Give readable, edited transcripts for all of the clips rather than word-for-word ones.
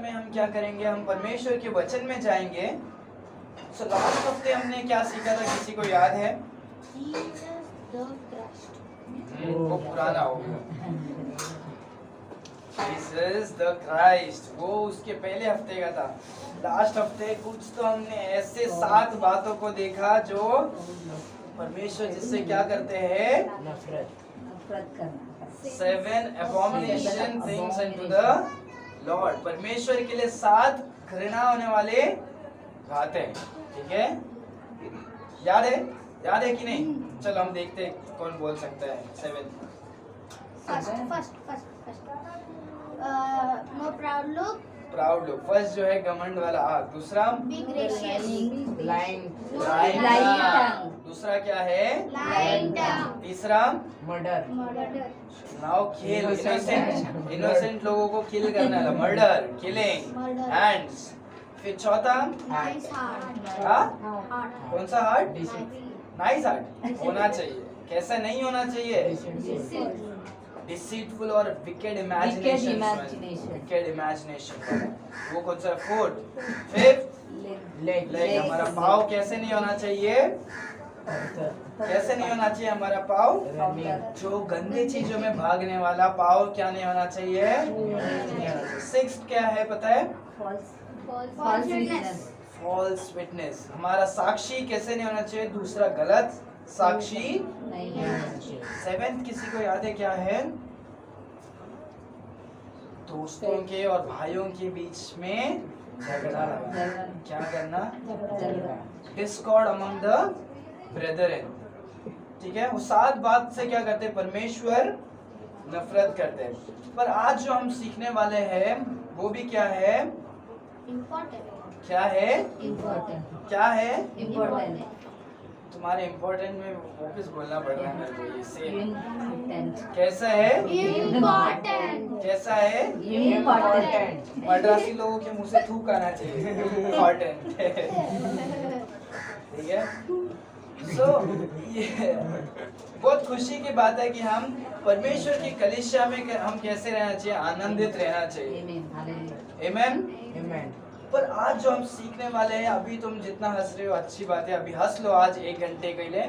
में हम क्या करेंगे, हम परमेश्वर के वचन में जाएंगे। सो लास्ट हफ्ते हमने क्या सीखा था, किसी को याद है? वो पुराना हो गया। जीसस द क्राइस्ट, वो उसके पहले हफ्ते का था। लास्ट हफ्ते कुछ तो हमने ऐसे 7 बातों को देखा जो परमेश्वर जिससे क्या करते हैं, नफरत करना। 7 abomination things unto the Lord। परमेश्वर के लिए 7 घृणा होने वाले बातें, ठीक है? याद है? याद है कि नहीं? चलो हम देखते हैं कौन बोल सकता है। 7 first no proud look, proud look. First जो है घमंड वाला आग। दूसरा be gracious, blind lying tongue। दूसरा क्या है? लाइंग टंग, तीसरा murder, murder, now kill, innocent लोगों को किल करना है, मर्डर, किलिंग, Murder. हैंड्स। फिर चौथा नाइस हार्ट, हाँ? कौन सा हार्ट? नाइस हार्ट होना चाहिए। कैसा नहीं होना चाहिए? डिसीटफुल और विकेड इमेजिनेशन। Wicked imagination. वो कौन सा? फोर्थ। Fifth leg. हमारा पाँव कैसे नहीं होना चाहिए? कैसे नहीं होना चाहिए हमारा पाँव? जो गंदे चीजों में भागने वाला पाँव क्या नहीं होना चाहिए? सिक्स्थ क्या है पता है? False witness, false witness. हमारा साक्षी कैसे नहीं होना चाहिए? दूसरा गलत साक्षी। सेवेंथ किसी को याद है क्या है? दोस्तों के और भाइयों के बीच में झगड़ा लगा। क्या करना? Discord among the brethren. ठीक है, वो 7 बात से क्या करते हैं? परमेश्वर नफरत करते हैं। पर आज जो हम सीखने वाले हैं वो भी क्या है? इम्पोर्टेंट, क्या है? क्या है? इम्पोर्टेंट, तुम्हारे इम्पोर्टेंट में वापस बोलना पड़ रहा है मेरे को। ये सेम इम्पोर्टेंट, कैसा है? इम्पोर्टेंट, कैसा है? इम्पोर्टेंट। मद्रासी लोगों के मुंह से थूक आना चाहिए। इम्पोर्टेंट। ठीक है। सो ये बहुत खुशी की बात है कि हम परमेश्वर की कलीसिया में हम कैसे रहना चाहिए? आनंदित रहना चाहिए। आमीन। पर आज जो हम सीखने वाले हैं, अभी तुम जितना हंस रहे हो अच्छी बात है, अभी हंस लो आज 1 घंटे के लिए।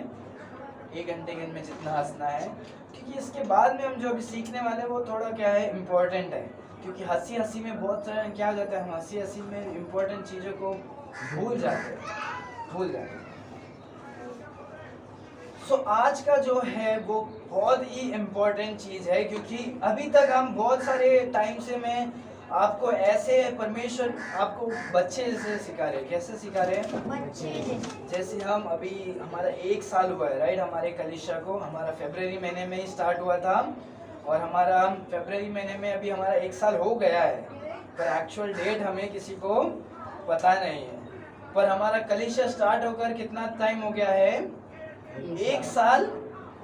1 घंटे के में जितना हंसना है, क्योंकि इसके बाद में हम जो अभी सीखने वाले हैं वो थोड़ा क्या है? इम्पोर्टेंट है। क्योंकि हंसी हंसी में बहुत सारा क्या जाता है, हम हंसी हंसी में इम्पोर्टेंट चीज़ों को भूल जाते हैं। सो आज का जो है वो बहुत ही इम्पोर्टेंट चीज़ है, क्योंकि अभी तक हम बहुत सारे टाइम से मैं आपको ऐसे परमेश्वर आपको बच्चे जैसे सिखा रहे हैं। कैसे सिखा रहे हैं? बच्चे जैसे हम अभी हमारा 1 साल हुआ है, राइट? हमारे कलीसिया को हमारा फरवरी महीने में ही स्टार्ट हुआ था, और हमारा फरवरी महीने में अभी हमारा 1 साल हो गया है। पर एक्चुअल डेट हमें किसी को पता नहीं है। पर हमारा कलीसिया स्टार्ट होकर कितना टाइम हो गया है? 1 साल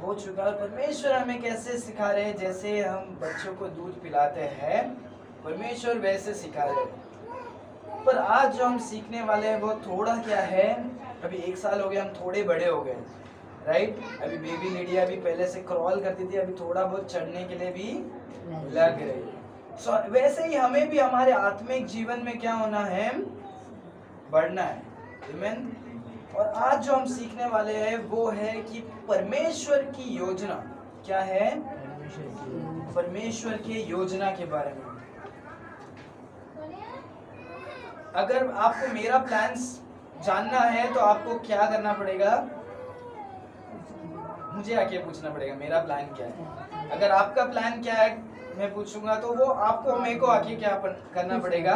हो चुका है। परमेश्वर हमें कैसे सिखा रहे हैं? जैसे हम बच्चों को दूध पिलाते हैं, परमेश्वर वैसे सिखा रहे हैं। पर आज जो हम सीखने वाले हैं वो थोड़ा क्या है? अभी 1 साल हो गया, हम थोड़े बड़े हो गए, राइट? अभी बेबी लिडिया भी पहले से क्रॉल करती थी, अभी थोड़ा बहुत चढ़ने के लिए भी लग रही है। सो वैसे ही हमें भी हमारे आत्मिक जीवन में क्या होना है? बढ़ना है। आमीन। और आज जो हम सीखने वाले हैं वो है कि परमेश्वर की योजना क्या है? परमेश्वर की योजना के बारे में। अगर आपको मेरा प्लान्स जानना है तो आपको क्या करना पड़ेगा? मुझे आके पूछना पड़ेगा मेरा प्लान क्या है। अगर आपका प्लान क्या है मैं पूछूंगा तो वो आपको मेरे को आके क्या करना पड़ेगा?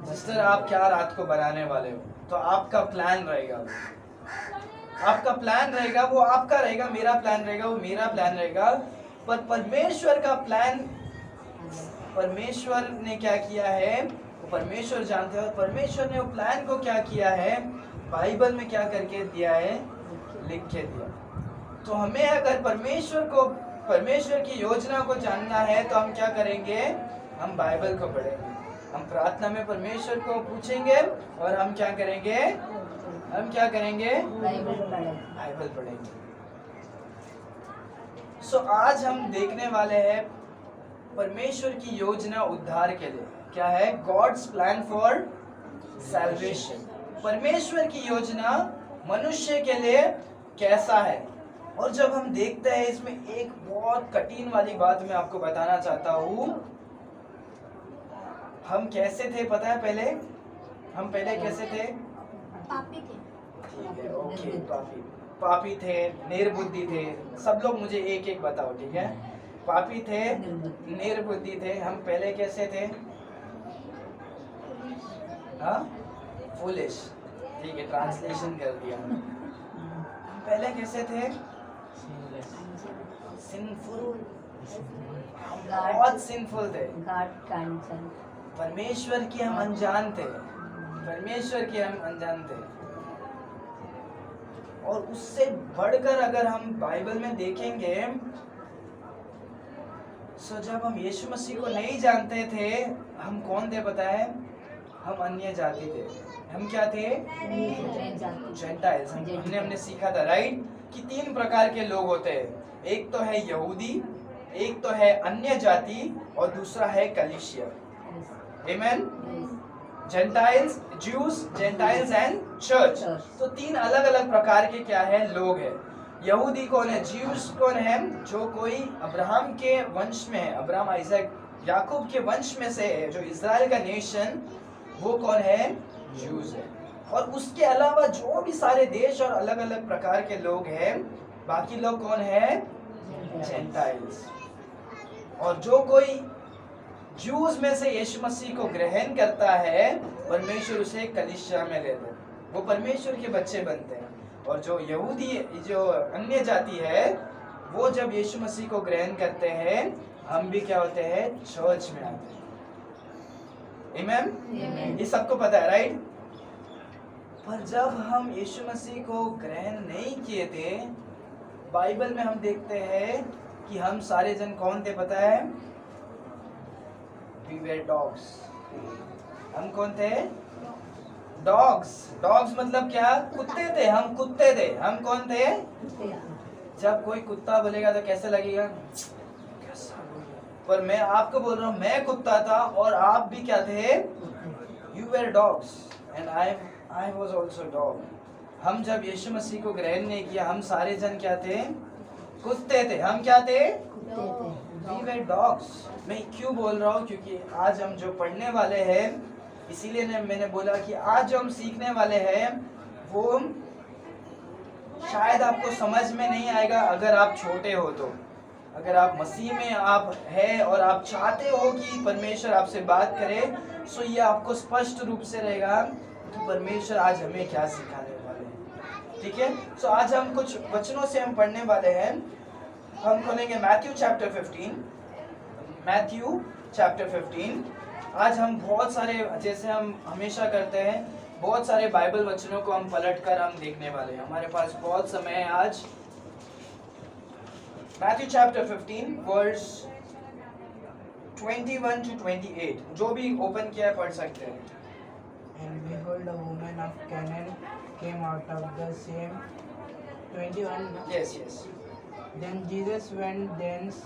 जिस तरह आप क्या रात को बनाने वाले हो तो आपका प्लान रहेगा, आपका प्लान रहेगा, वो आपका रहेगा। मेरा प्लान रहेगा, वो मेरा प्लान रहेगा। पर परमेश्वर का प्लान, परमेश्वर ने क्या किया है वो परमेश्वर जानते हैं। और परमेश्वर ने वो प्लान को क्या किया है? बाइबल में क्या करके दिया है? लिख के दिया। तो हमें अगर परमेश्वर की योजना को जानना है तो हम क्या करेंगे? हम बाइबल को पढ़ेंगे, हम प्रार्थना में परमेश्वर को पूछेंगे, और हम क्या करेंगे? बाइबल पढ़ेंगे। सो आज हम देखने वाले हैं परमेश्वर की योजना उद्धार के लिए। क्या है? God's plan for salvation. परमेश्वर की योजना मनुष्य के लिए कैसा है। और जब हम देखते हैं इसमें एक बहुत कठिन वाली बात मैं आपको बताना चाहता हूँ। हम कैसे थे पता है? हम पहले कैसे थे? पापी थे। ठीक है, ओके, पापी थे, निर्बुद्धि थे। सब लोग मुझे एक एक बताओ, ठीक है? पापी थे, निर्बुद्धि थे। हम पहले कैसे थे? हाँ, फुलिश। ठीक है, ट्रांसलेशन कर दिया। हम पहले कैसे थे? सिंफुल, बहुत सिंफुल थे। God concern. परमेश्वर की हम अनजान थे। और उससे बढ़कर अगर हम बाइबल में देखेंगे, सो जब हम यीशु मसीह को नहीं जानते थे, हम कौन थे पता है? हम अन्य जाति थे। हम क्या थे? जेंटाइल्स। हमने सीखा था, राइट, कि 3 प्रकार के लोग होते हैं। एक तो है यहूदी, एक तो है अन्य जाति, और दूसरा है कलीसिया। आमेन। Gentiles, Jews, gentiles and church. तो 3 अलग अलग प्रकार के क्या है? लोग हैं। यहूदी कौन है? ज्यूज कौन है? जो कोई अब्राहम के वंश में है, अब्राहम, आइजैक, याकूब के वंश में से है, जो इजराइल का नेशन, वो कौन है? ज्यूज है। और उसके अलावा जो भी सारे देश और अलग अलग प्रकार के लोग हैं, बाकी लोग कौन है? जेंटाइल्स। और जो कोई ज्यूज में से यीशु मसीह को ग्रहण करता है, परमेश्वर उसे कलीसिया में लेते हैं, वो परमेश्वर के बच्चे बनते हैं। और जो यहूदी, जो अन्य जाति है, वो जब यीशु मसीह को ग्रहण करते हैं, हम भी क्या होते हैं? चर्च में आते हैं। आमेन। ये सबको पता है, राइट? पर जब हम यीशु मसीह को ग्रहण नहीं किए थे, बाइबल में हम देखते हैं कि हम सारे जन कौन थे पता है? We were dogs. हम कौन थे? डॉग्स। डॉग्स मतलब क्या? कुत्ते थे। हम कुत्ते थे। हम कौन थे? जब कोई कुत्ता बोलेगा तो कैसे लगेगा? कैसा बोलेगा? पर मैं आपको बोल रहा हूँ, मैं कुत्ता था और आप भी क्या थे? You were dogs and I was also dog. हम जब यीशु मसीह को ग्रहण नहीं किया, हम सारे जन क्या थे? कुत्ते थे। हम क्या थे? We were dogs. मैं क्यों बोल रहा हूँ? क्योंकि आज हम जो पढ़ने वाले हैं, इसीलिए मैंने बोला कि आज जो हम सीखने वाले हैं, वो शायद आपको समझ में नहीं आएगा अगर आप छोटे हो तो। अगर आप मसीह में आप है और आप चाहते हो कि परमेश्वर आपसे बात करे, सो ये आपको स्पष्ट रूप से रहेगा कि परमेश्वर आज हमें क्या सिखाने वाले हैं। ठीक है, सो आज हम कुछ वचनों से हम पढ़ने वाले हैं। हम खोलेंगे मैथ्यू चैप्टर 15। आज हम बहुत सारे, जैसे हम हमेशा करते हैं, बहुत सारे बाइबल वचनों को हम पलटकर हम देखने वाले हैं। हमारे पास बहुत समय है आज। मैथ्यू चैप्टर 15 वर्स 21 to 28, जो भी ओपन किया है पढ़ सकते हैं। And behold, a woman of Canaan came out of the same. 21. Yes. Then Jesus went thence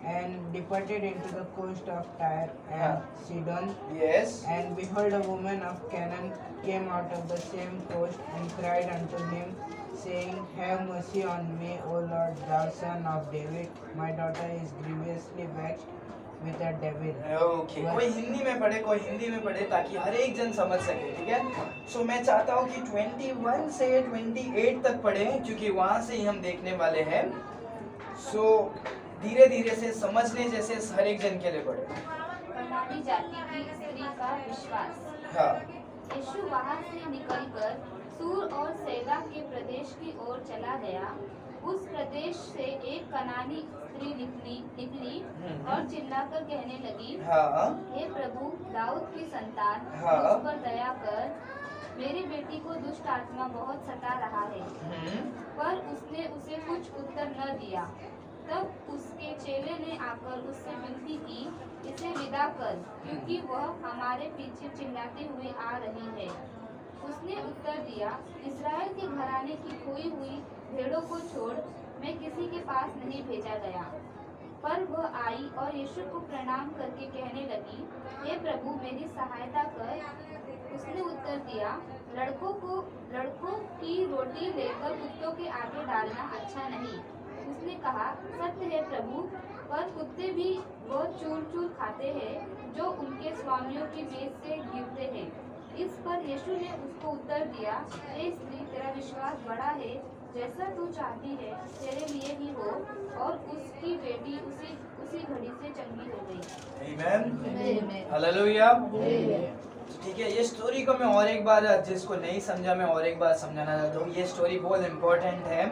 and departed into the coast of Tyre and Sidon. Yes. And behold, a woman of Canaan came out of the same coast and cried unto him, saying, Have mercy on me, O Lord, thou son of David. My daughter is grievously vexed with a devil. Okay, कोई हिंदी में पढ़े, कोई हिंदी में पढ़े, ताकि हर एक जन समझ सके। ठीक है, सो मैं चाहता हूँ कि 21 से 28 तक पढ़े, क्योंकि वहाँ से ही हम देखने वाले हैं। सो धीरे धीरे से समझने जैसे हर एक जन के लिए पढ़े। कनानी जाति की स्त्री का विश्वास। हाँ। यीशु वहाँ से निकलकर सूर और सैदा के प्रदेश की ओर चला गया। उस प्रदेश से एक कनानी स्त्री निकली और चिल्लाकर कहने लगी, हे प्रभु, दाऊद की संतान, मुझ पर दया कर, मेरी बेटी को दुष्ट आत्मा बहुत सता रहा है। पर उसने उसे कुछ उत्तर न दिया। तब उसके चेले ने आकर उससे विनती की, इसे विदा कर, क्योंकि वह हमारे पीछे चिल्लाते हुए आ रही है। उसने उत्तर दिया, इस्राएल के घराने की खोई हुई भेड़ों को छोड़ मैं किसी के पास नहीं भेजा गया। पर वह आई और यीशु को प्रणाम करके कहने लगी, हे प्रभु, मेरी सहायता कर। उसने उत्तर दिया, लड़कों की रोटी लेकर कुत्तों के आगे डालना अच्छा नहीं। उसने कहा, सत्य है प्रभु, पर कुत्ते भी बहुत चूर खाते हैं जो उनके स्वामियों की मेज से गिरते हैं। इस पर यीशु ने उसको उत्तर दिया, हे स्त्री, तेरा विश्वास बड़ा है, जैसा तू चाहती है तेरे लिए ही हो। और उसकी बेटी उसी घड़ी से चंगी हो गई। आमीन, हालेलुया। ठीक है, ये स्टोरी को मैं और एक बार, जिसको नहीं समझा मैं और एक बार समझाना चाहता हूँ। ये स्टोरी बहुत इम्पोर्टेंट है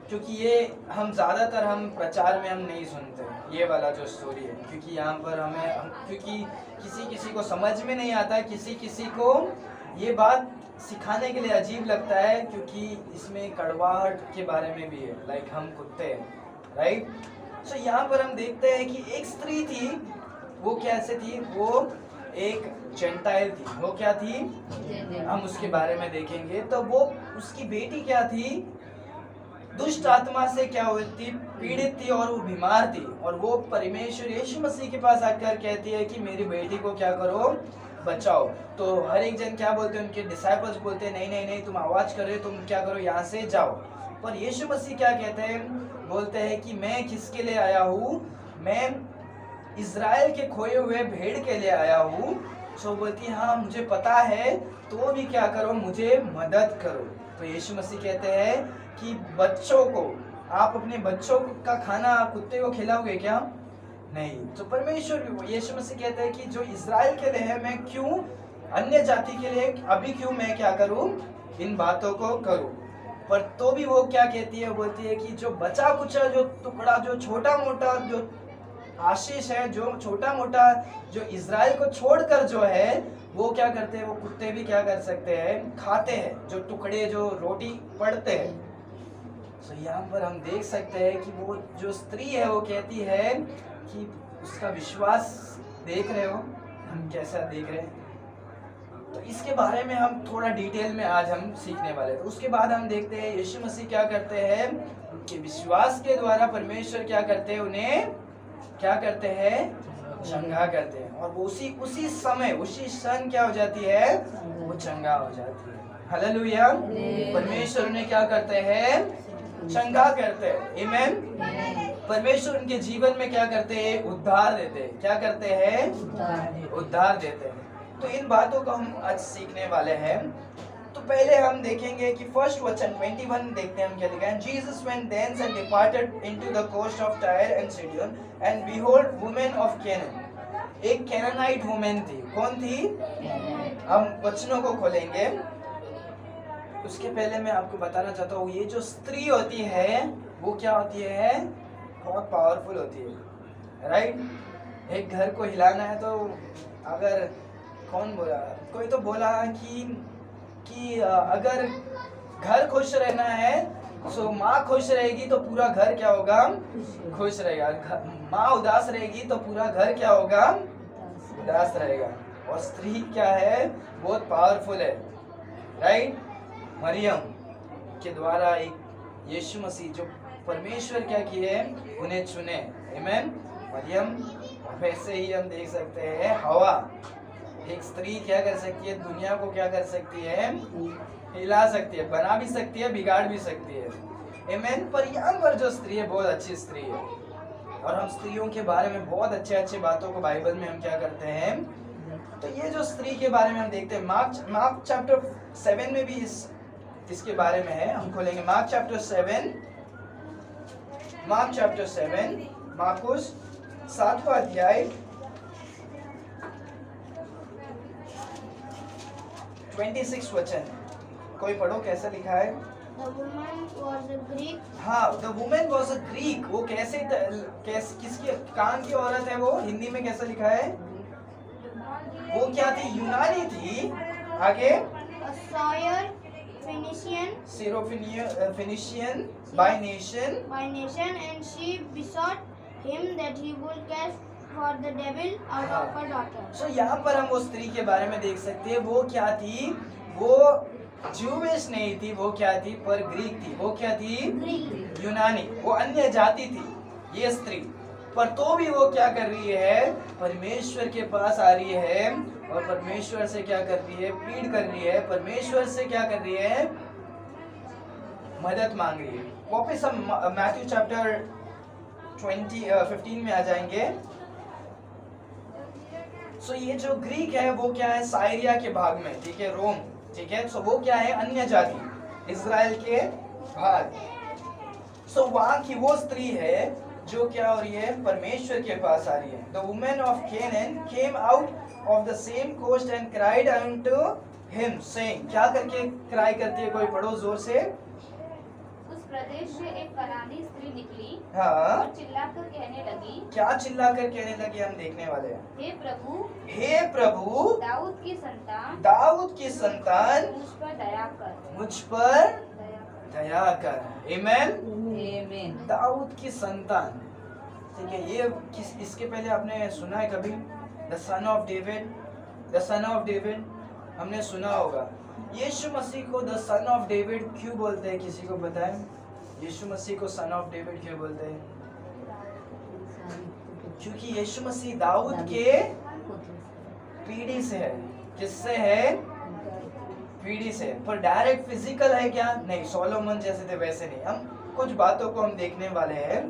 क्योंकि ये हम ज़्यादातर हम प्रचार में हम नहीं सुनते ये वाला जो स्टोरी है, क्योंकि यहाँ पर क्योंकि किसी को समझ में नहीं आता, किसी को ये बात सिखाने के लिए अजीब लगता है, क्योंकि इसमें कड़वाहट के बारे में भी है, लाइक हम कुत्ते हैं, राइट। सो यहाँ पर हम देखते हैं कि एक स्त्री थी, वो कैसे थी, वो एक जेंटाइल थी। वो क्या थी, हम उसके बारे में देखेंगे। तो वो उसकी बेटी क्या थी, दुष्ट आत्मा से क्या हुई थी, पीड़ित थी और वो बीमार थी। और वो परमेश्वर यीशु मसीह के पास आकर कहती है कि मेरी बेटी को क्या करो, बचाओ। तो हर एक जन क्या बोलते हैं, उनके डिसाइपल्स बोलते हैं, नहीं तुम आवाज कर रहे हो, तुम क्या करो, यहाँ से जाओ। पर यीशु मसीह क्या कहते हैं, बोलते हैं कि मैं किसके लिए आया हूँ, मैं इज़राइल के खोए हुए भेड़ के लिए आया हूँ। सो बोलती है, हाँ मुझे पता है, तो भी क्या करो, मुझे मदद करो। तो यीशु मसीह कहते हैं कि बच्चों को, आप अपने बच्चों का खाना कुत्ते को खिलाओगे क्या, नहीं। तो परमेश्वर यीशु मसीह कहते हैं कि जो इज़राइल के लिए है, मैं क्यों अन्य जाति के लिए अभी क्यों मैं क्या करूं, इन बातों को करूं। पर तो भी वो क्या कहती है, बोलती है कि जो बचा कुचा, जो टुकड़ा, जो छोटा मोटा जो आशीष है, जो छोटा मोटा जो इज़राइल को छोड़कर जो है, वो क्या करते हैं, वो कुत्ते भी क्या कर सकते हैं, खाते हैं, जो टुकड़े जो रोटी पड़ते हैं। तो यहाँ पर हम देख सकते हैं कि वो जो स्त्री है वो कहती है कि उसका विश्वास देख रहे हो, हम कैसा देख रहे हैं। तो इसके बारे में हम थोड़ा डिटेल में आज हम सीखने वाले हैं। तो उसके बाद हम देखते हैं यीशु मसीह क्या करते हैं, उनके विश्वास के द्वारा परमेश्वर क्या करते हैं, उन्हें क्या करते हैं, चंगा करते हैं। और वो उसी समय उसी क्षण क्या हो जाती है, वो चंगा हो जाती है। हालेलुया। परमेश्वर उन्हें क्या करते हैं, चंगा करते हैं। आमीन। परमेश्वर उनके जीवन में क्या करते हैं, उद्धार देते हैं। क्या करते हैं, उद्धार देते हैं। तो इन बातों को हम आज सीखने वाले हैं। तो पहले हम देखेंगे कि फर्स्ट वचन 21 देखते हैं, हम क्या लिखा है। Jesus went thence and departed into the coast of Tyre and Sidon and behold woman of Canaan. एक कैनानाइट वुमेन थी। कौन थी, हम वचनों को खोलेंगे। उसके पहले मैं आपको बताना चाहता हूँ, ये जो स्त्री होती है वो क्या होती है, बहुत पावरफुल होती है, राइट। एक घर को हिलाना है तो अगर कौन बोला, कोई तो बोला कि अगर घर खुश रहना है तो माँ खुश रहेगी तो पूरा घर क्या होगा, खुश रहेगा। माँ उदास रहेगी तो पूरा घर क्या होगा, उदास रहेगा। और स्त्री क्या है, बहुत पावरफुल है, राइट। मरियम के द्वारा एक यीशु मसीह जो परमेश्वर क्या किए, उन्हें चुने। आमीन। मरियम, वैसे ही हम देख सकते हैं हवा, एक स्त्री क्या कर सकती है, दुनिया को क्या कर सकती है, हिला सकती है, बना भी सकती है, बिगाड़ भी सकती है। आमीन। पर यहाँ पर जो स्त्री है बहुत अच्छी स्त्री है। और हम स्त्रियों के बारे में बहुत अच्छे बातों को बाइबल में हम क्या करते हैं। तो ये जो स्त्री के बारे में हम देखते हैं, मार्क चैप्टर 7 में भी इसके बारे में है। हम खोलेंगे मार्क चैप्टर 7, मार्कुस 7वां अध्याय 26 वचन। कोई पढ़ो, कैसा लिखा है। The woman was a Greek. हाँ, the woman was a Greek। वो कैसे किसकी कहाँ की औरत है, वो हिंदी में कैसा लिखा है, वो क्या थी, यूनानी थी। आगे, A Syr, Phoenician by nation, and she besought him that he would cast for the devil out of her daughter. So यहाँ पर हम वो स्त्री के बारे में देख सकते हैं। वो क्या थी, वो ज्यूविश नहीं थी, वो क्या थी, पर ग्रीक थी। वो क्या थी, Greek. यूनानी, वो अन्य जाति थी ये स्त्री। पर तो भी वो क्या कर रही है, परमेश्वर के पास आ रही है और परमेश्वर से क्या कर रही है, प्लीड कर रही है, परमेश्वर से क्या कर रही है, मदद मांग रही है। वापस हम मैथ्यू चैप्टर 15 में आ जाएंगे। सो ये जो ग्रीक है वो क्या है, साइरिया के भाग में, ठीक है, रोम, ठीक है। सो वो क्या है, अन्य जाति, इजराइल के भाग। सो वहां की वो स्त्री है जो क्या हो रही है, परमेश्वर के पास आ रही है। The women of Canaan came out of the same coast and cried unto him saying, क्या करके क्राई करती है, कोई पढ़ो जोर से। उस प्रदेश से एक कनानी स्त्री निकली हाँ, और चिल्लाकर कहने लगी, क्या चिल्लाकर कहने लगी, हम देखने वाले हैं। हे प्रभु, हे प्रभु, दाऊद की संतान, दाऊद की संतान, मुझ पर दया कर, मुझ पर दया कर। दया कर। आमेन। Amen. दाऊद की संतान, ठीक है। ये किस, इसके पहले आपने सुना है कभी, the son of David, the son of David, हमने सुना होगा। यीशु मसीह को द सन ऑफ डेविड क्यों बोलते हैं, किसी को पता है? यीशु मसीह को सन ऑफ डेविड क्यों बोलते हैं? क्योंकि यीशु मसीह दाऊद के पीढ़ी से है। किससे है? पीढ़ी से। पर डायरेक्ट फिजिकल है क्या? नहीं, सोलोमन जैसे थे वैसे नहीं। हम कुछ बातों को हम देखने वाले हैं,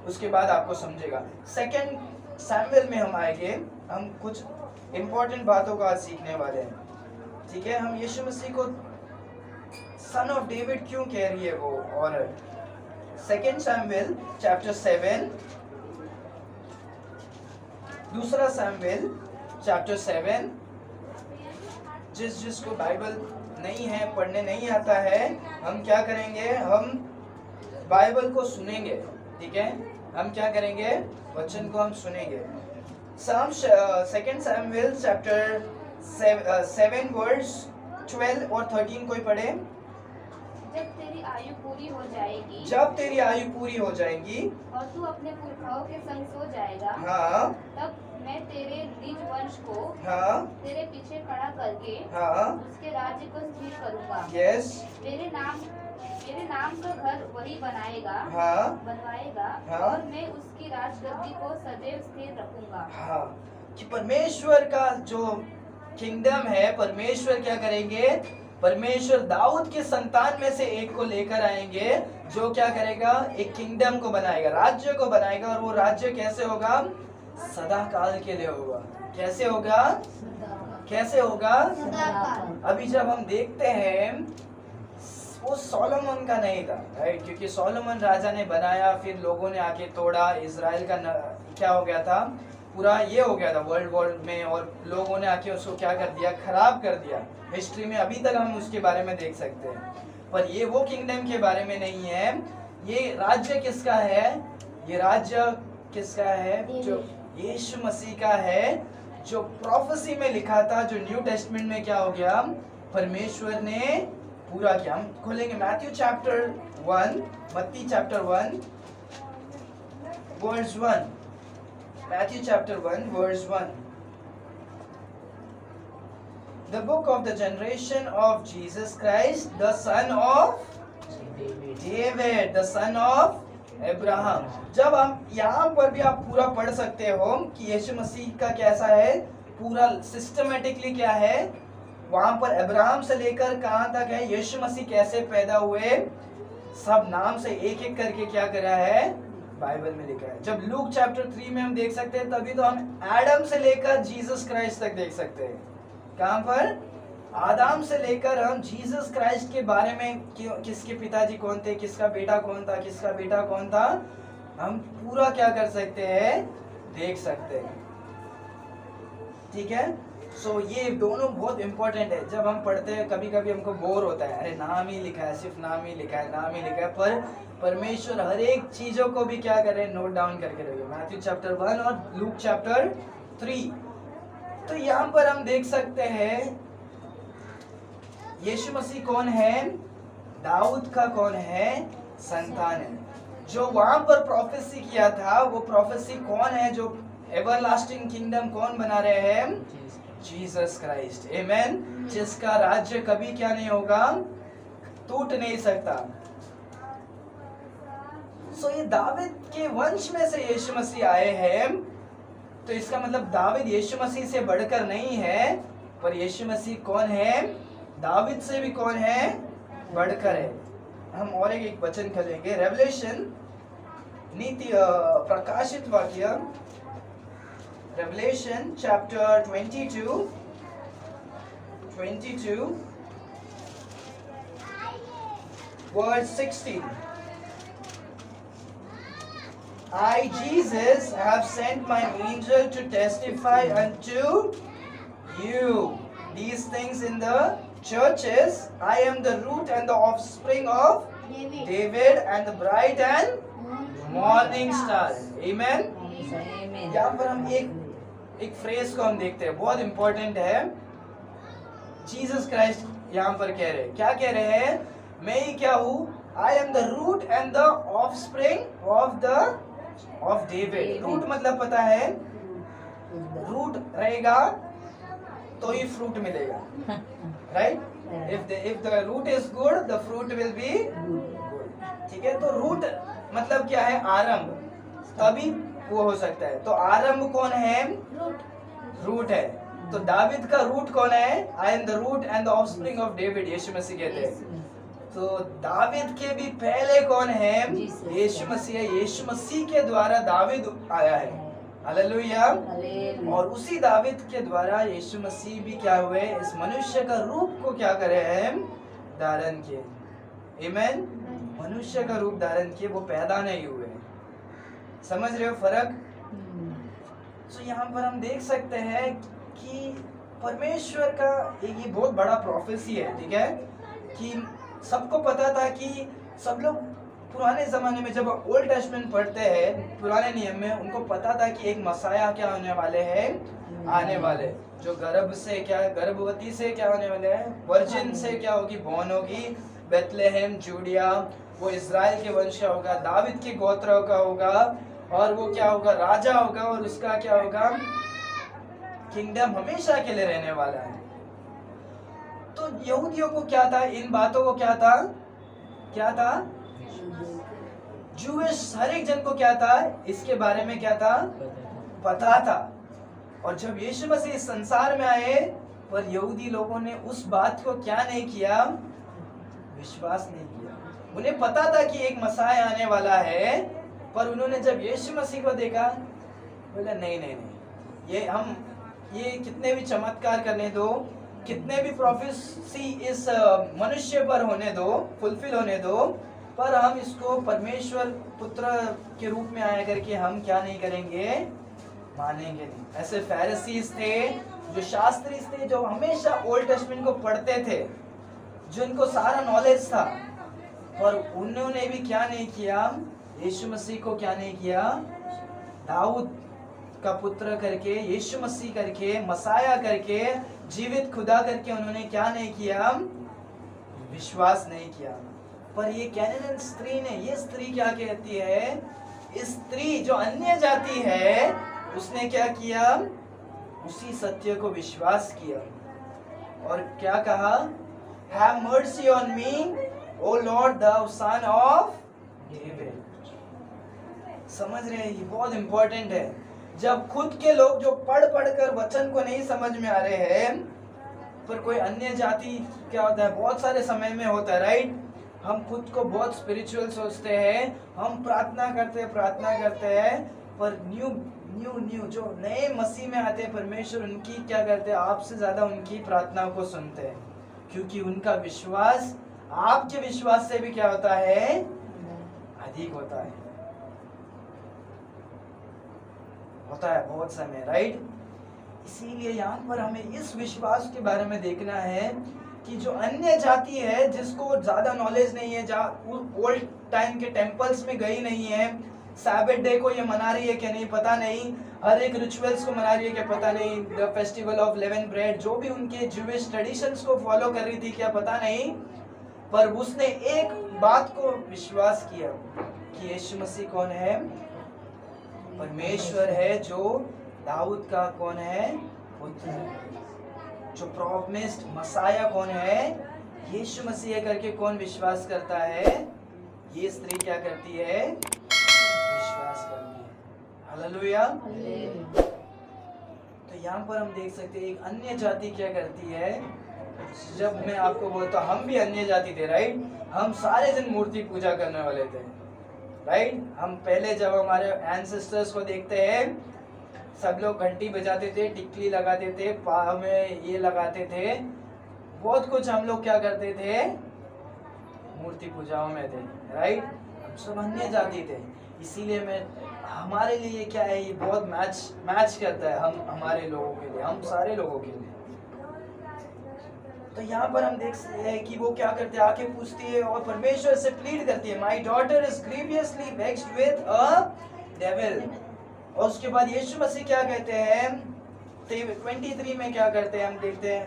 उसके बाद आपको समझेगा। सेकंड सैमुएल में हम आएंगे, हम कुछ इंपॉर्टेंट बातों को आज सीखने वाले हैं, ठीक है। हम यीशु मसीह को सन ऑफ डेविड क्यों कह रही है वो औरत। सेकंड सैमुएल चैप्टर 7, दूसरा सैमुएल चैप्टर 7। जिसको बाइबल नहीं है, पढ़ने नहीं आता है, हम क्या करेंगे, हम बाइबल को सुनेंगे, ठीक है। हम क्या करेंगे, वचन को हम सुनेंगे। सेकंड सैमुएल चैप्टर 7 वर्स 12 और 13 कोई पढ़े। जब तेरी आयु पूरी हो जाएगी, जब तेरी आयु पूरी हो जाएगी और तू अपने पुरखाओं के संग सो जाएगा, हाँ तब मैं तेरे निज वंश को हाँ तेरे पीछे खड़ा करके हाँ उसके राज्य को स्थिर करूंगा। यस मेरे नाम का घर वही बनवाएगा हाँ। और मैं उसकी राजगद्दी को सदैव स्थिर रखूंगा। हाँ, कि परमेश्वर का जो किंगडम है, परमेश्वर क्या करेंगे, परमेश्वर दाऊद के संतान में से एक को लेकर आएंगे जो क्या करेगा, एक किंगडम को बनाएगा, राज्य को बनाएगा। और वो राज्य कैसे होगा, सदा काल के लिए होगा। कैसे होगा, कैसे होगा, अभी जब हम देखते हैं वो सोलोमन का नहीं था, राइट, क्योंकि सोलोमन राजा ने बनाया, फिर लोगों ने आके तोड़ा, इजराइल का क्या हो गया था, पूरा ये हो गया था वर्ल्ड वॉर में, और लोगों ने आके उसको क्या कर दिया, खराब कर दिया। हिस्ट्री में अभी तक हम उसके बारे में देख सकते हैं। पर ये वो किंगडम के बारे में नहीं है। ये राज्य किसका है, ये राज्य किसका है, जो यीशु मसीह का है, जो प्रोफेसी में लिखा था, जो न्यू टेस्टमेंट में क्या हो गया, परमेश्वर ने पूरा किया। हम खोलेंगे मैथ्यू चैप्टर 1, मत्ती chapter 1 verse 1, Matthew chapter 1 verse 1। The book of the generation of Jesus Christ, the son of David, the son of Abraham। जब हम यहाँ पर भी आप पूरा पढ़ सकते हो कि यीशु मसीह का कैसा है, पूरा सिस्टमेटिकली क्या है, वहां पर अब्राहम से लेकर कहाँ तक है, यीशु मसीह कैसे पैदा हुए, सब नाम से एक एक करके क्या करा है, बाइबल में लिखा है। जब लूक चैप्टर 3 में हम देख सकते हैं, तभी तो हम एडम से लेकर जीसस क्राइस्ट तक देख सकते हैं। कहाँ पर, आदम से लेकर हम जीसस क्राइस्ट के बारे में, किसके पिताजी कौन थे, किसका बेटा कौन था, किसका बेटा कौन था, हम पूरा क्या कर सकते हैं, देख सकते हैं, ठीक है। सो ये दोनों बहुत इंपॉर्टेंट है। जब हम पढ़ते हैं कभी कभी हमको बोर होता है, अरे नाम ही लिखा है, सिर्फ नाम ही लिखा है, नाम ही लिखा है, पर परमेश्वर हर एक चीजों को भी क्या करे, नोट डाउन करके रखिए। मैथ्यू चैप्टर 1 और लूक चैप्टर 3। तो यहाँ पर हम देख सकते हैं यीशु मसीह कौन है, दाऊद का कौन है, संतान है। जो वहां पर प्रोफेसी किया था, वो प्रोफेसी कौन है, जो एवरलास्टिंग किंगडम कौन बना रहे हैं, जीसस क्राइस्ट। आमेन। जिसका राज्य कभी क्या नहीं होगा, टूट नहीं सकता। सो ये दाविद के वंश में से यीशु मसीह आए हैं, तो इसका मतलब दाविद यीशु मसीह से बढ़कर नहीं है, पर यीशु मसीह कौन है? दाविद से भी कौन है? बढ़कर है। हम और एक वचन खोलेंगे, रेवलेशन नीति प्रकाशित वाक्य, revelation chapter 22 verse 16. I, Jesus, have sent my angel to testify unto you these things in the churches. I am the root and the offspring of David and the bright and morning star. Amen. Amen. यहाँ पर हम एक phrase को हम देखते हैं, बहुत important है। जीसस क्राइस्ट यहाँ पर कह रहे हैं, क्या कह रहे हैं? मैं ही क्या हूँ? I am the root and the offspring of David. Root मतलब पता है, रूट रहेगा तो ही फ्रूट मिलेगा, right? If the root is good the fruit will be good. ठीक है, तो रूट मतलब क्या है? आरंभ, तभी वो हो सकता है। तो आरंभ कौन है? रूट है। तो दाविद का रूट कौन है? I am the root and the offspring of David, यीशु मसीह कहते हैं। तो दाविद के भी पहले कौन है? यीशु मसीह। यीशु मसीह के द्वारा दाविद आया है, हालेलुया। और उसी दाविद के द्वारा यीशु मसीह भी क्या हुए? इस मनुष्य का रूप को क्या करे हैं? धारण किए। आमीन। मनुष्य का रूप धारण किए, वो पैदा नहीं हुए। समझ रहे हो फर्क? तो यहाँ पर हम देख सकते हैं कि परमेश्वर का एक ये बहुत बड़ा प्रोफेसी है, ठीक है, कि सबको पता था कि सब लोग पुराने जमाने में जब ओल्ड टेस्टमेंट पढ़ते हैं, पुराने नियम में, उनको पता था कि एक मसाया क्या होने वाले हैं? आने वाले, जो गर्भवती से क्या होने वाले हैं? वर्जिन से क्या होगी? बॉर्न होगी। बेथलेहेम जूडिया, वो इजराइल के वंश का होगा, दाविद के गोत्र का होगा, और वो क्या होगा? राजा होगा, और उसका क्या होगा? किंगडम हमेशा के लिए रहने वाला है। तो यहूदियों को क्या था? इन बातों को क्या था? जूइश हर एक जन को क्या था? इसके बारे में क्या था? पता था। और जब यीशु मसीह इस संसार में आए, पर यहूदी लोगों ने उस बात को क्या नहीं किया? विश्वास नहीं किया। उन्हें पता था कि एक मसाया आने वाला है, पर उन्होंने जब यीशु मसीह को देखा, बोला नहीं, ये कितने भी चमत्कार करने दो, कितने भी प्रोफेसी इस मनुष्य पर होने दो, फुलफिल होने दो, पर हम इसको परमेश्वर पुत्र के रूप में आया करके हम क्या नहीं करेंगे? मानेंगे नहीं। ऐसे फैरिसीज थे, जो शास्त्री थे, जो हमेशा ओल्ड टेस्टमेंट को पढ़ते थे, जिनको सारा नॉलेज था, पर उन्होंने भी क्या नहीं किया? यीशु मसीह को क्या नहीं किया? दाऊद का पुत्र करके, यीशु मसीह करके, मसाया करके, जीवित खुदा करके उन्होंने क्या नहीं किया? विश्वास नहीं किया। पर ये कैनान स्त्री ने, ये स्त्री क्या कहती है? इस स्त्री जो अन्य जाति है, उसने क्या किया? उसी सत्य को विश्वास किया और क्या कहा? Have mercy on me, O Lord, thou son of David। समझ रहे हैं? ये बहुत इंपॉर्टेंट है। जब खुद के लोग जो पढ़ कर वचन को नहीं समझ में आ रहे हैं, पर कोई अन्य जाति क्या होता है? बहुत सारे समय में होता है, राइट? हम खुद को बहुत स्पिरिचुअल सोचते हैं, हम प्रार्थना करते हैं, पर न्यू जो नए मसीह में आते हैं, परमेश्वर उनकी क्या करते हैं? आपसे ज्यादा उनकी प्रार्थना को सुनते हैं, क्योंकि उनका विश्वास आपके विश्वास से भी क्या होता है? अधिक होता है बहुत समय, राइट? इसीलिए यहाँ पर हमें इस विश्वास के बारे में देखना है कि जो अन्य जाति है, जिसको ज्यादा नॉलेज नहीं है, जहाँ ओल्ड टाइम के टेम्पल्स में गई नहीं है, सैबथ डे को ये मना रही है कि नहीं पता नहीं, हर एक रिचुअल्स को मना रही है कि पता नहीं, the festival of leaven bread, जो भी उनके ज्यूइश ट्रेडिशंस को फॉलो कर रही थी, क्या पता नहीं, पर उसने एक बात को विश्वास किया कि यीशु मसीह कौन है? परमेश्वर है, जो दाऊद का कौन है? पुत्र है। जो प्रॉमिस्ड मसाया कौन है? यीशु मसीह करके कौन विश्वास करता है? ये स्त्री क्या करती है? विश्वास करती है। हालेलुया। तो यहाँ पर हम देख सकते हैं एक अन्य जाति क्या करती है। जब मैं आपको बोलता हूँ हम भी अन्य जाति थे, राइट। हम सारे जन मूर्ति पूजा करने वाले थे, राइट। हम पहले जब हमारे एंसेस्टर्स को देखते हैं, सब लोग घंटी बजाते थे, टिकली लगाते थे, पाँव में ये लगाते थे, बहुत कुछ हम लोग क्या करते थे, मूर्ति पूजाओं में थे, राइट। हम सब अन्य जाति थे, इसीलिए मैं हमारे लिए क्या है, ये बहुत मैच करता है हम हमारे लोगों के लिए, हम सारे लोगों के लिए। तो यहाँ पर हम देख सकते हैं कि वो क्या करते हैं, आके पूछती है और परमेश्वर से प्लीड करती है, my daughter is grievously vexed with a devil. और उसके बाद यीशु मसीह क्या कहते हैं, 23 में क्या करते हैं हम देखते हैं,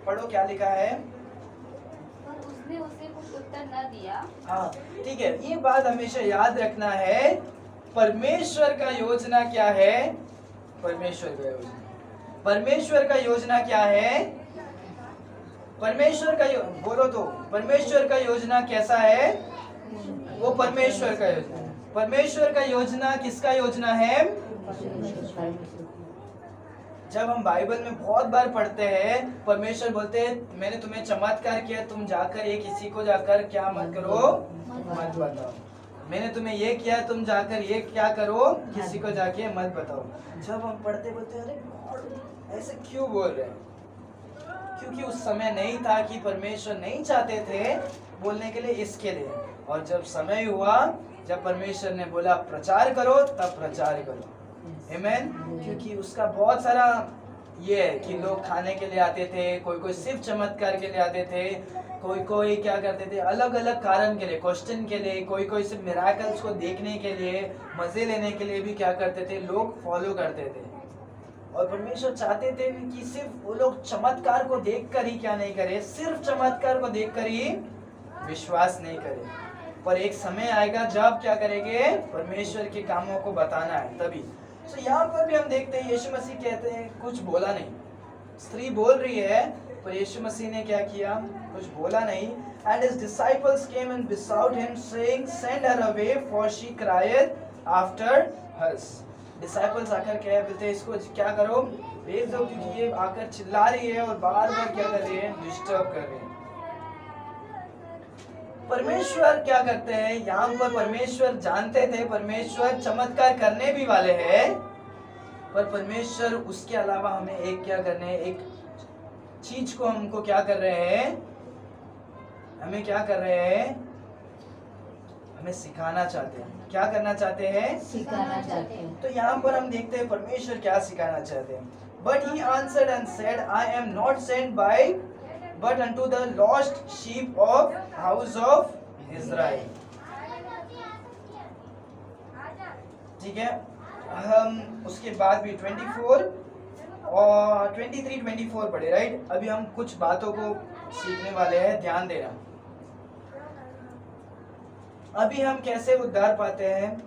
पढ़ो क्या लिखा है। पर उसने उसे कुछ उत्तर न दिया। हाँ ठीक है, ये बात हमेशा याद रखना है। परमेश्वर का योजना क्या है, परमेश्वर का योजना क्या है, परमेश्वर का बोलो तो, परमेश्वर का योजना कैसा है, वो परमेश्वर का योजना। परमेश्वर का योजना किसका योजना है। जब हम बाइबल में बहुत बार पढ़ते हैं, परमेश्वर बोलते हैं मैंने तुम्हें चमत्कार किया, तुम जाकर ये किसी को जाकर क्या मत करो, मत बताओ। मैंने तुम्हें ये किया, तुम जाकर ये क्या करो, किसी को जाके मत बताओ। जब हम पढ़ते बोलते अरे गॉड ऐसे क्यों बोल रहे हैं, क्योंकि उस समय नहीं था कि परमेश्वर नहीं चाहते थे बोलने के लिए, इसके लिए। और जब समय हुआ, जब परमेश्वर ने बोला प्रचार करो, तब प्रचार करो, आमीन। क्योंकि उसका बहुत सारा ये है कि लोग खाने के लिए आते थे, कोई सिर्फ चमत्कार के लिए आते थे, कोई क्या करते थे अलग अलग कारण के लिए, क्वेश्चन के लिए, कोई सिर्फ मिराकल्स को देखने के लिए, मजे लेने के लिए भी क्या करते थे, लोग फॉलो करते थे। और परमेश्वर चाहते थे कि सिर्फ वो लोग चमत्कार को देखकर ही क्या नहीं करे, सिर्फ चमत्कार को देखकर ही विश्वास नहीं करे। पर एक समय आएगा जब क्या करेंगे, परमेश्वर के कामों को बताना है तभी। तो यहाँ पर भी हम देखते हैं यीशु मसीह कहते हैं कुछ बोला नहीं, स्त्री बोल रही है पर यीशु मसीह ने क्या किया, कुछ बोला नहीं। And his disciples came and besought him saying, send her away for she cried after us। Disciples आकर क्या बोलते हैं, इसको क्या करो, भेज दो, क्योंकि ये आकर चिल्ला रही है और बार बार क्या कर रही है, डिस्टर्ब कर रही है। परमेश्वर क्या करते हैं, यहाँ पर परमेश्वर जानते थे परमेश्वर चमत्कार करने भी वाले हैं, पर परमेश्वर उसके अलावा हमें एक क्या करने, एक चीज को हमको क्या कर रहे हैं, हमें क्या कर रहे हैं, हमें सिखाना चाहते हैं। क्या करना चाहते हैं, सिखाना चाहते हैं। तो यहाँ पर हम देखते हैं परमेश्वर क्या सिखाना चाहते हैं। But he answered and said, I am not sent but unto the lost sheep of house of Israel। ठीक है, हम उसके बाद भी 24 और 23-24 पढ़े, राइट। अभी हम कुछ बातों को सीखने वाले हैं, ध्यान देना। अभी हम कैसे उद्धार पाते हैं,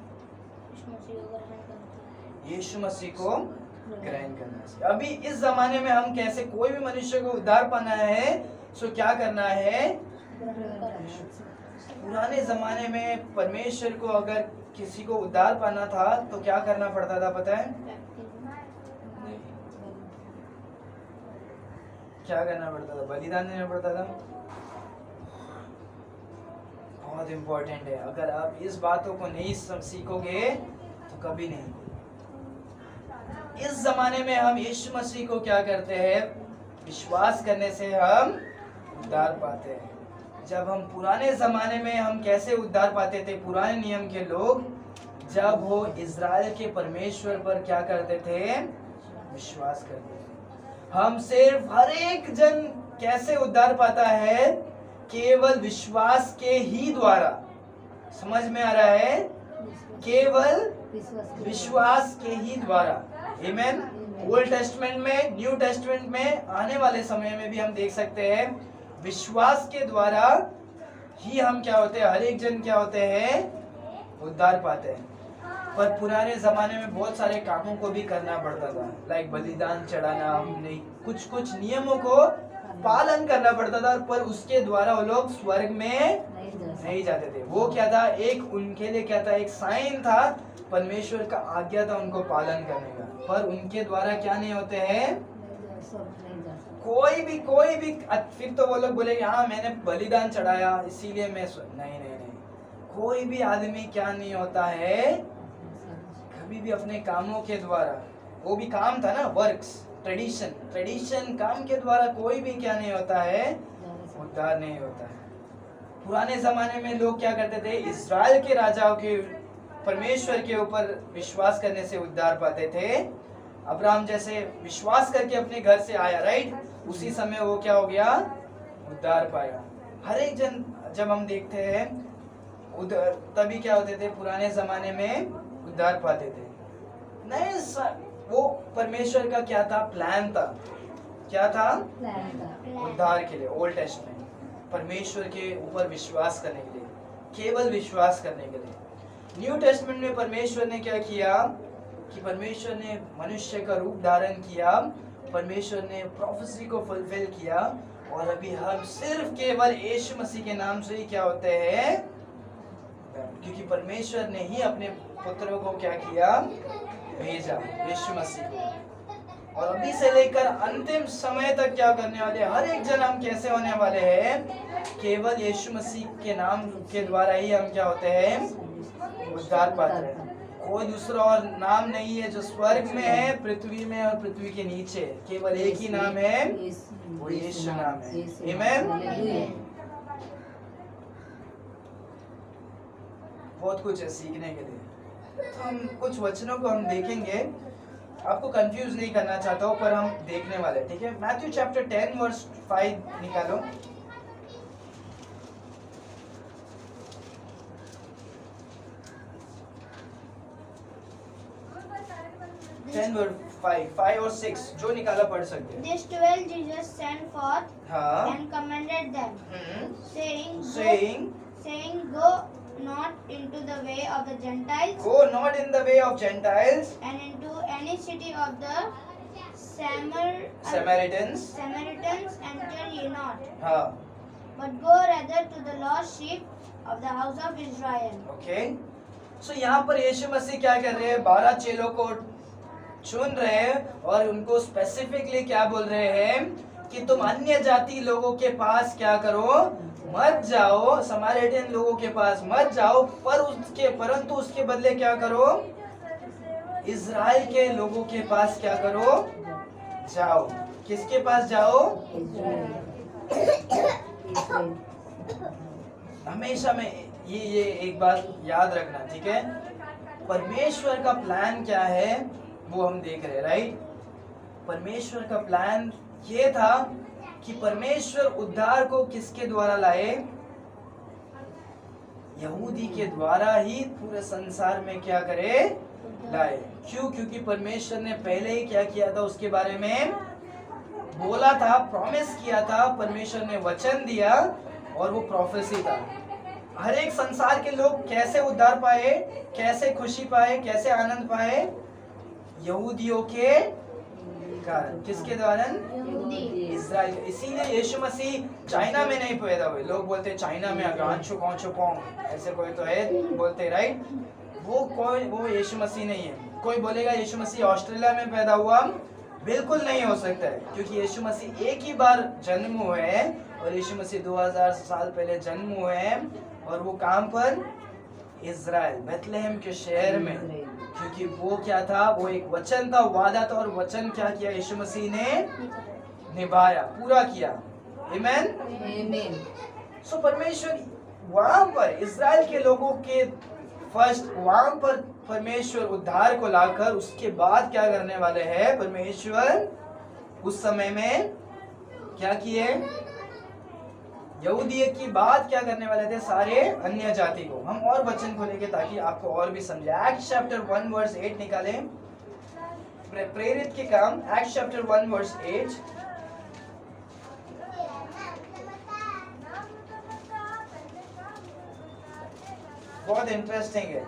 यीशु मसीह को ग्रहण करने से। अभी इस जमाने में हम कैसे, कोई भी मनुष्य को उद्धार पाना है तो क्या करना है। पुराने जमाने में परमेश्वर को अगर किसी को उद्धार पाना था तो क्या करना पड़ता था, पता है क्या करना पड़ता था, बलिदान देना पड़ता था। बहुत इंपॉर्टेंट है, अगर आप इस बातों को नहीं सीखोगे तो कभी नहीं। इस जमाने में हम यीशु मसीह को क्या करते हैं, विश्वास करने से हम उद्धार पाते हैं। जब हम पुराने जमाने में हम कैसे उद्धार पाते थे, पुराने नियम के लोग जब वो इज़राइल के परमेश्वर पर क्या करते थे, विश्वास करते थे। हम सिर्फ हर एक जन कैसे उद्धार पाता है, केवल विश्वास के ही द्वारा। समझ में आ रहा है, केवल विश्वास के ही द्वारा, आमीन। ओल्ड टेस्टमेंट में, न्यू टेस्टमेंट में, आने वाले समय में भी हम देख सकते हैं विश्वास के द्वारा ही हम क्या होते हैं, हर एक जन क्या होते हैं, उद्धार पाते हैं। पर पुराने जमाने में बहुत सारे कामों को भी करना पड़ता था, लाइक बलिदान चढ़ाना, हमने कुछ नियमों को पालन करना पड़ता था, पर उसके द्वारा वो लोग स्वर्ग में नहीं जा सकते। नहीं जाते थे। वो क्या था, एक उनके लिए क्या था, एक साइन था, परमेश्वर का आज्ञा था उनको पालन करने का, पर उनके द्वारा क्या नहीं होते हैं, सब नहीं जा सकते। कोई भी फिर तो वो लोग बोलेंगे हाँ मैंने बलिदान चढ़ाया इसीलिए मैं नहीं नहीं नहीं, कोई भी आदमी क्या नहीं होता है कभी भी अपने कामों के द्वारा, वो भी काम था ना, वर्क्स, ट्रेडिशन काम के द्वारा कोई भी क्या नहीं होता है, उद्धार नहीं होता है। पुराने जमाने में लोग क्या करते थे, इज़राइल के राजाओं के परमेश्वर के ऊपर विश्वास करने से उद्धार पाते थे। अब्राहम जैसे विश्वास करके अपने घर से आया, राइट, उसी समय वो क्या हो गया, उद्धार पाया। हर एक जन जब हम देखते हैं तभी क्या होते थे, पुराने जमाने में उद्धार पाते थे। नहीं, वो परमेश्वर का क्या था, प्लान था, क्या था, प्लान था। उद्धार के लिए। ओल्ड टेस्टमेंट परमेश्वर के ऊपर विश्वास करने के लिए, केवल विश्वास करने के लिए। न्यू टेस्टमेंट में परमेश्वर ने क्या किया कि परमेश्वर ने मनुष्य का रूप धारण किया, परमेश्वर ने प्रोफेसी को फुलफिल किया, और अभी हम सिर्फ केवल यीशु मसीह के नाम से ही क्या होते हैं, क्योंकि परमेश्वर ने ही अपने पुत्रों को क्या किया, भेजा, यीशु मसीह को। और अभी से लेकर अंतिम समय तक क्या करने वाले, हर एक जन हम कैसे होने वाले हैं, केवल यीशु मसीह के नाम के द्वारा ही हम क्या होते हैं, उद्धार पाते हैं। कोई दूसरा और नाम नहीं है जो स्वर्ग में है, पृथ्वी में और पृथ्वी के नीचे, केवल एक ही नाम है, वो यीशु नाम है। आमीन। बहुत कुछ है सीखने के लिए, तो हम कुछ वचनों को हम देखेंगे, आपको कंफ्यूज नहीं करना चाहता हूँ, पर हम देखने वाले, ठीक है। मैथ्यू चैप्टर 10 वर्स 5 निकालो। 10 वर्स 5 और 6 जो निकाला पढ़ सकते हैं। These 12 Jesus sent forth हाँ, and commanded them, saying, go not into the way of the Gentiles, go not in the way of Gentiles, and into any city of the Samaritans, enter ye not, हाँ, but go rather to the lost sheep of the house of Israel. Okay. So यहाँ पर यीशु मसीह क्या कर रहे हैं, 12 चेलों को चुन रहे हैं और उनको स्पेसिफिकली क्या बोल रहे हैं कि तुम अन्य जाति लोगों के पास क्या करो, मत जाओ, समारिटन लोगों के पास मत जाओ, परंतु उसके बदले क्या करो, इज़राइल के लोगों के पास क्या करो, जाओ। किसके पास जाओ, हमेशा में ये एक बात याद रखना, ठीक है। परमेश्वर का प्लान क्या है वो हम देख रहे हैं, राइट। परमेश्वर का प्लान ये था कि परमेश्वर उद्धार को किसके द्वारा लाए, यहूदी के द्वारा ही पूरे संसार में क्या करे, लाए। क्यों? क्योंकि परमेश्वर ने पहले ही क्या किया था, उसके बारे में बोला था, प्रॉमिस किया था, परमेश्वर ने वचन दिया और वो प्रोफेसी था। हर एक संसार के लोग कैसे उद्धार पाए, कैसे खुशी पाए, कैसे आनंद पाए, यहूदियों के कारण। किसके द्वारा, इज़राइल। इसीलिए यीशु मसीह चाइना में नहीं पैदा हुए। लोग बोलते चाइना में ऐसे कोई तो है बोलते, राइट। वो यीशु मसीह नहीं है। कोई बोलेगा यीशु मसीह ऑस्ट्रेलिया में पैदा हुआ, बिल्कुल नहीं हो सकता है, क्योंकि यीशु मसीह एक ही बार जन्म हुए हैं और यीशु मसीह 2000 साल पहले जन्म हुए हैं, और वो काम पर इज़राइल, बेथलेहम के शहर में, क्योंकि वो क्या था, वो एक वचन था, वादा था, और वचन क्या किया, यीशु मसीह ने निभाया, पूरा किया। आमीन। सो परमेश्वर वहां पर इज़राइल के लोगों के फर्स्ट वहां पर परमेश्वर उद्धार को लाकर उसके बाद क्या करने वाले हैं, परमेश्वर उस समय में क्या किए, यहूदी की बात क्या करने वाले थे, सारे अन्य जाति को। हम और वचन को लेके ताकि आपको और भी समझे। एक्ट्स चैप्टर 1 वर्स 8 निकाले, प्रेरित के काम, एक्ट्स चैप्टर 1 वर्स 8। बहुत इंटरेस्टिंग है।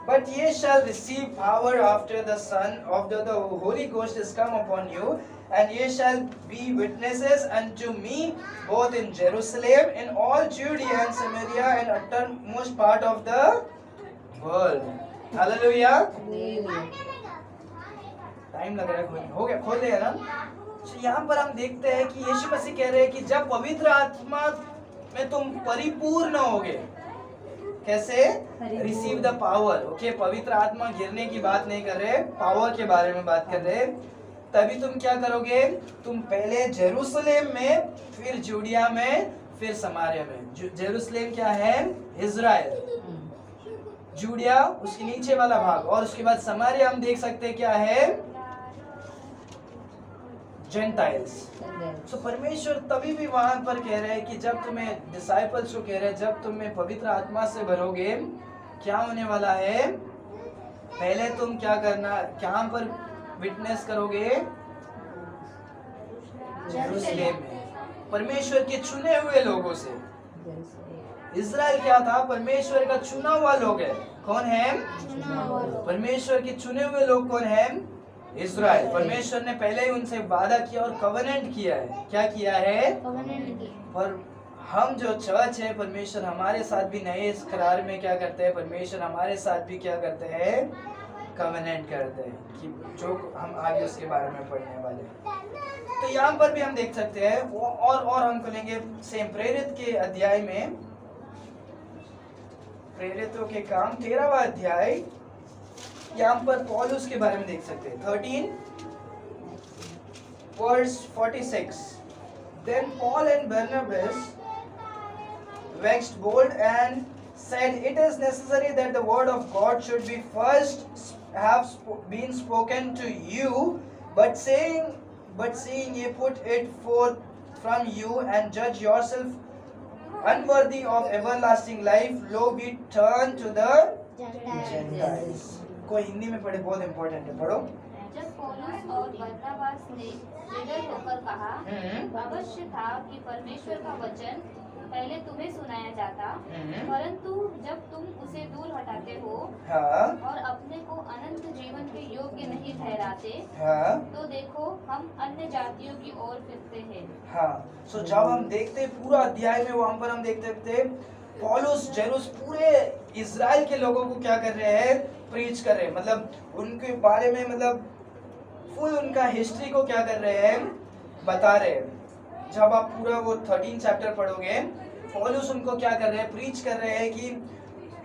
But ye shall receive power after the Son of the Holy Ghost is come upon you, and ye shall be witnesses unto me both in Jerusalem, in all Judea and Samaria, and uttermost part of the world. Hallelujah. Time लग रहा है, खोलने हो गया, खोल दिया ना। तो यहाँ पर हम देखते हैं कि यीशु मसीह कह रहे हैं कि जब पवित्र आत्मा में तुम परिपूर्ण होगे, कैसे? Receive the power. ओके, पवित्र आत्मा गिरने की बात नहीं कर रहे, पावर के बारे में बात कर रहे। तभी तुम क्या करोगे? तुम पहले जेरूशलेम में, फिर जूडिया में, फिर समारिया में। जेरूशलेम क्या है? इजराइल। जूडिया उसके नीचे वाला भाग, और उसके बाद समारिया हम देख सकते हैं क्या है? जेंटाइल्स। तो परमेश्वर तभी भी वहां पर कह रहे हैं कि जब तुम्हें डिसाइपल्स को कह रहे हैं, जब तुम्हें पवित्र आत्मा से भरोगे, क्या होने वाला है? पहले तुम क्या करना, क्या पर विटनेस करोगे? जेरूशलेम में, परमेश्वर के चुने हुए लोगों से। इजराइल क्या था? परमेश्वर का चुना हुआ लोग है। कौन है? परमेश्वर के चुने हुए लोग कौन है? इजराइल। परमेश्वर ने पहले ही उनसे वादा किया और कवेनेंट किया है। क्या किया है? पर हम जो चर्च है, परमेश्वर हमारे साथ भी नए इस करार में क्या करते हैं? परमेश्वर हमारे साथ भी क्या करते हैं? कवेनेंट करते हैं, कि जो हम आगे उसके बारे में पढ़ने वाले हैं। तो यहाँ पर भी हम देख सकते हैं, और हम खोलेंगे सेम प्रेरित के अध्याय में, प्रेरितों के काम 13वां अध्याय। यहाँ पर पौलुस के बारे में देख सकते हैं 13 verse 46. Then Paul and Barnabas waxed bold and said, It is necessary that the word of God should be first have been spoken to you, but seeing ye put it forth from you and judge yourself unworthy of everlasting life, lo be turned to the Gentiles. कोई हिंदी में पढ़े, बहुत important है, पढ़ो। जब पौलुस और बरनबास ने निडर होकर कहा, अवश्य था कि परमेश्वर का वचन पहले तुम्हें सुनाया जाता, परंतु जब तुम उसे दूर हटाते हो और अपने को अनंत जीवन के योग्य नहीं ठहराते, तो देखो हम अन्य जातियों की ओर फिरते हैं। सो जब हम देखते पूरा अध्याय में, वहाँ पर हम देखते पौलुस पूरे इजराइल के लोगों को क्या कर रहे हैं? प्रीच कर रहे हैं, मतलब उनके बारे में, मतलब फुल उनका हिस्ट्री को क्या कर रहे हैं? बता रहे हैं। जब आप पूरा वो 13 चैप्टर पढ़ोगे, पौलुस उनको क्या कर रहे हैं? प्रीच कर रहे हैं कि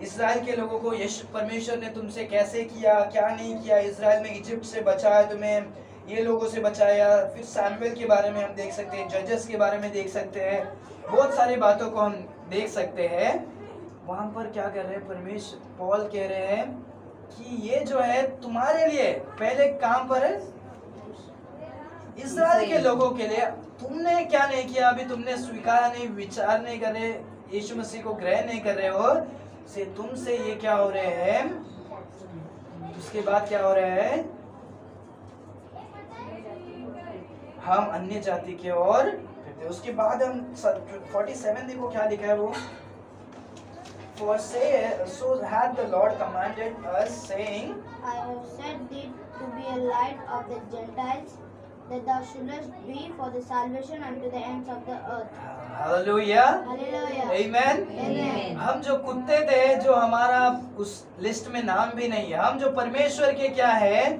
इजराइल के लोगों को यीशु परमेश्वर ने तुमसे कैसे किया, क्या नहीं किया। इजराइल में इजिप्ट से बचाया तुम्हें, ये लोगों से बचाया। फिर सैमुएल के बारे में हम देख सकते हैं, जजेस के बारे में देख सकते हैं, बहुत सारी बातों को हम देख सकते हैं। वहां पर क्या कर रहे हैं? परमेश्वर पौल कह रहे हैं कि ये जो है तुम्हारे लिए पहले काम पर है, इजराइल के लोगों के लिए। तुमने क्या नहीं किया, अभी तुमने स्वीकार नहीं, विचार नहीं कर रहे, यीशु मसीह को ग्रहण नहीं कर रहे हो, से तुमसे ये क्या हो रहे हैं? उसके बाद क्या हो रहा है? हम अन्य जाति के ओर फिरते। उसके बाद हम 47 देखो क्या लिखा है वो, For so hath the Lord commanded us, saying, I have set thee to be a light of the Gentiles, that thou shouldest be for the salvation unto the ends of the earth. Hallelujah. Hallelujah. Amen. Amen. हम जो कुत्ते थे, जो हमारा उस list में नाम भी नहीं है, हम जो परमेश्वर के क्या है?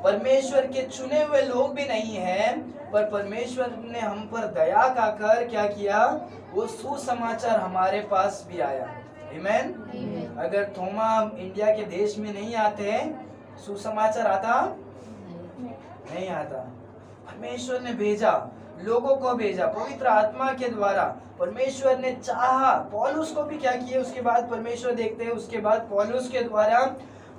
परमेश्वर के चुने हुए लोग भी नहीं हैं, पर परमेश्वर ने हम पर दया का कर क्या किया? वो सुसमाचार हमारे पास भी आया। आमीन। अगर थोमा इंडिया के देश में नहीं आते, सुसमाचार आता नहीं आता। परमेश्वर ने भेजा, लोगों को भेजा पवित्र आत्मा के द्वारा। परमेश्वर ने चाहा, पौलुस को भी क्या किया? उसके बाद परमेश्वर देखते हैं, उसके बाद पौलुस के द्वारा,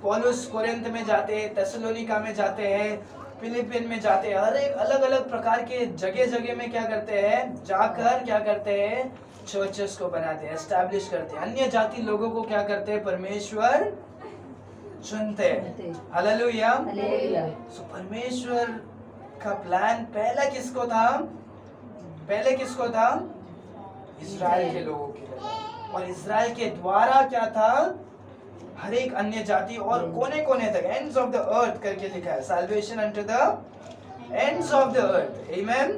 पौलुस कोरिन्थ में जाते हैं, थेसलोनिका में जाते हैं, फिलिपिन में जाते हैं, हर एक अलग अलग प्रकार के जगह जगह में क्या करते हैं? जाकर क्या करते हैं? चर्चेस को बनाते हैं, एस्टैब्लिश करते हैं, अन्य जाति लोगों को क्या करते हैं? परमेश्वर चुनते हैं। हालेलुया। सो परमेश्वर का प्लान पहले किसको था? पहले किसको था? इजराइल के लोगों के लिए, और इजराइल के द्वारा क्या था? हर एक अन्य जाति और कोने कोने तक, एंड्स ऑफ द अर्थ करके लिखा है, salvation unto the ends of the earth. Amen.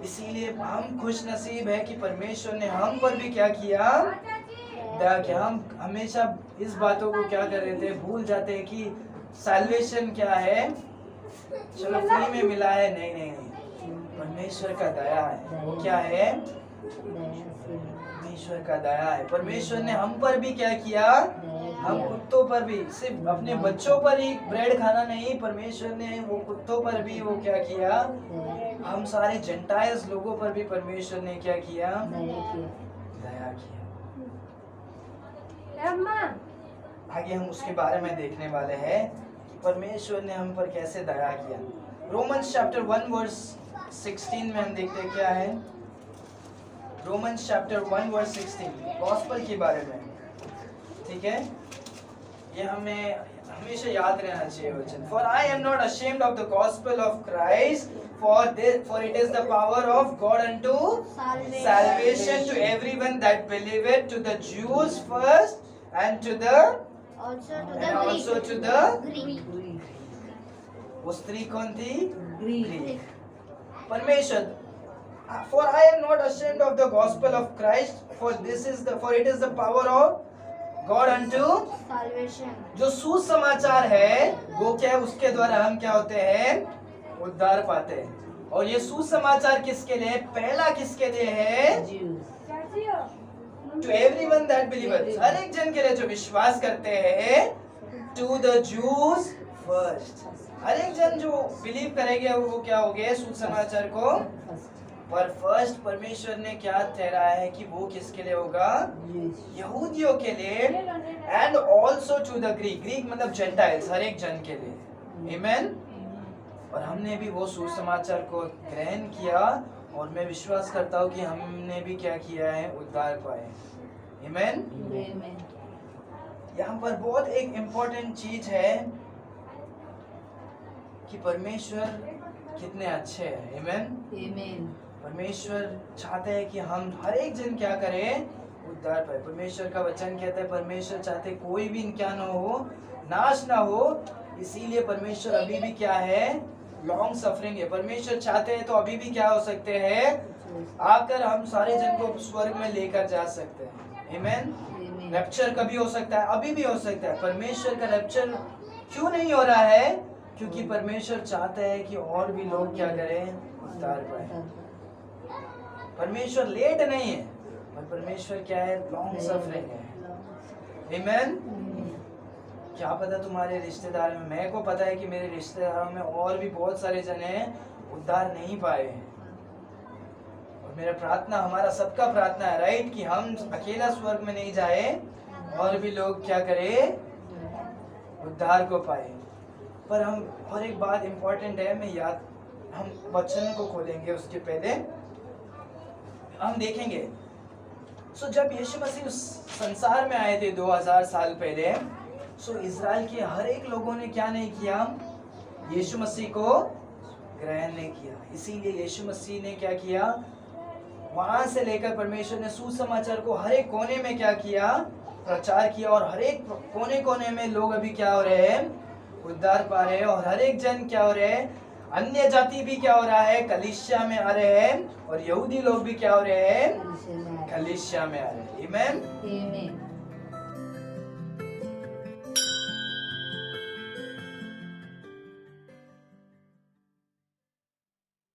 इसीलिए हम खुश नसीब है कि परमेश्वर ने हम पर भी क्या किया, दया किया। हम हमेशा इस बातों को क्या कर रहे थे, भूल जाते हैं कि सैल्वेशन क्या है, चलो फ्री में मिला है, नहीं नहीं नहीं, परमेश्वर का दया है। वो क्या है, परमेश्वर का दया है। परमेश्वर ने हम पर भी क्या किया, हम कुत्तों पर भी, सिर्फ अपने बच्चों पर ही ब्रेड खाना नहीं, परमेश्वर ने वो कुत्तों पर भी वो क्या किया, हम सारे जेंटाइल्स लोगों पर भी परमेश्वर ने क्या किया, दया किया। आगे हम उसके बारे में देखने वाले हैं कि परमेश्वर ने हम पर कैसे दया किया। रोमन्स चैप्टर 1 वर्स 16 में हम देखते हैं क्या है, रोमन्स चैप्टर 1 वर्स 16 गॉस्पेल के बारे में, ठीक है। ये हमें हमेशा याद रहना चाहिए वचन। For I am not ashamed of the gospel of Christ, for it is the power of God unto salvation to everyone that believeth, to the Jews first and to the also to the Greek. वो स्त्री कौन थी, Greek. परमेश्वर। For I am not ashamed of the gospel of Christ, for it is the power of God unto Salvation. जो सुसमाचार है वो क्या है, उसके द्वारा हम क्या होते हैं, उद्धार पाते हैं। और ये सुसमाचार किसके लिए, पहला किसके लिए है, टू एवरीवन दैट बिलीवर्स, हर एक जन के लिए जो विश्वास करते हैं, टू द जूस फर्स्ट, हर एक जन जो बिलीव करेंगे वो क्या हो गए, सुसमाचार को। पर फर्स्ट परमेश्वर ने क्या ठहराया है कि वो किसके लिए होगा, यहूदियों के लिए, and also to the Greek, Greek मतलब जेंटाइल्स, हर एक जन के लिए। आमेन। और हमने भी वो सुसमाचार को ग्रहण किया और मैं विश्वास करता हूँ कि हमने भी क्या किया है, उद्धार पाए। आमेन। यहाँ पर बहुत एक इम्पोर्टेंट चीज है कि परमेश्वर कितने अच्छे हैं। आमेन। परमेश्वर चाहते हैं कि हम हर एक जन क्या करें, उद्धार पाए। परमेश्वर का वचन कहता है परमेश्वर चाहते कोई भी क्या ना हो, नाश ना हो। इसीलिए परमेश्वर अभी भी क्या है, लॉन्ग सफरिंग है। परमेश्वर चाहते हैं तो अभी भी क्या हो सकते हैं, आकर हम सारे जन को स्वर्ग में लेकर जा सकते हैं। आमेन। रैप्चर कभी हो सकता है, अभी भी हो सकता है। परमेश्वर का रैप्चर क्यों नहीं हो रहा है, क्योंकि परमेश्वर चाहते हैं कि और भी लोग क्या करें, उद्धार पाए। परमेश्वर लेट नहीं है, पर परमेश्वर क्या है, लॉन्ग सफरिंग है। आमेन। क्या पता तुम्हारे रिश्तेदार में, मेरे को पता है कि मेरे रिश्तेदारों में और भी बहुत सारे जन हैं उद्धार नहीं पाए हैं। और मेरा प्रार्थना, हमारा सबका प्रार्थना है, राइट, कि हम अकेला स्वर्ग में नहीं जाए और भी लोग क्या करें, उद्धार को पाए। पर हम और एक बात इम्पोर्टेंट है, हम वचन को खोलेंगे उसके पहले हम देखेंगे। जब यीशु मसीह उस संसार में आए थे 2000 साल पहले, इजराइल के हर एक लोगों ने क्या नहीं किया, यीशु मसीह को ग्रहण नहीं किया। इसीलिए यीशु मसीह ने क्या किया, वहां से लेकर परमेश्वर ने सुसमाचार को हर एक कोने में क्या किया, प्रचार किया। और हर एक कोने कोने में लोग अभी क्या हो रहे हैं, उद्धार पा रहे हैं। और हर एक जन क्या हो रहे हैं, अन्य जाति भी क्या हो रहा है, कलीसिया में आ रहे हैं। और यहूदी लोग भी क्या हो रहे हैं, कलीसिया में आ रहे हैं। आमेन।